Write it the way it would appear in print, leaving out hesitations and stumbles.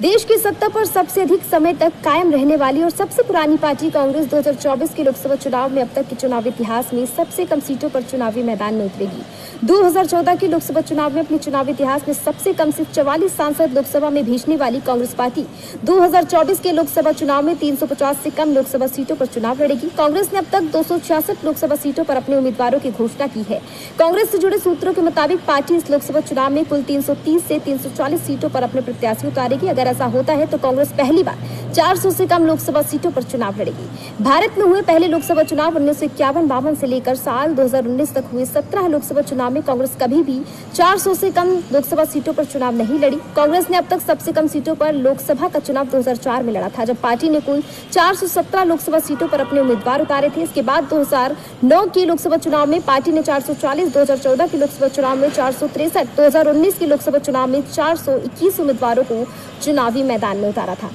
देश की सत्ता पर सबसे अधिक समय तक कायम रहने वाली और सबसे पुरानी पार्टी कांग्रेस 2024 के लोकसभा चुनाव में अब तक के चुनावी इतिहास में सबसे कम सीटों पर चुनावी मैदान में उतरेगी। 2014 के लोकसभा चुनाव में अपने चुनावी इतिहास में सबसे कम सिर्फ 44 सांसद लोकसभा में भेजने वाली कांग्रेस पार्टी 2024 के लोकसभा चुनाव में 350 से कम लोकसभा सीटों पर चुनाव लड़ेगी। कांग्रेस ने अब तक 266 लोकसभा सीटों पर अपने उम्मीदवारों की घोषणा की है। कांग्रेस से जुड़े सूत्रों के मुताबिक पार्टी इस लोकसभा चुनाव में कुल 330 से 340 सीटों पर अपने प्रत्याशी उतारेगी। अगर ऐसा होता है तो कांग्रेस पहली बार 400 से कम लोकसभा सीटों पर चुनाव लड़ेगी। भारत में हुए पहले लोकसभा चुनाव 1951-52 से लेकर साल 2019 तक हुए 17 लोकसभा चुनाव में कांग्रेस कभी भी 400 से कम लोकसभा सीटों पर चुनाव नहीं लड़ी। कांग्रेस ने अब तक सबसे कम सीटों पर लोकसभा का चुनाव 2004 में लड़ा था, जब पार्टी ने कुल 417 लोकसभा सीटों पर अपने उम्मीदवार उतारे थे। इसके बाद 2009 के लोकसभा चुनाव में पार्टी ने 440, 2014 के लोकसभा चुनाव में 463, 2019 के लोकसभा चुनाव में 421 उम्मीदवारों को चुनावी मैदान में उतारा था।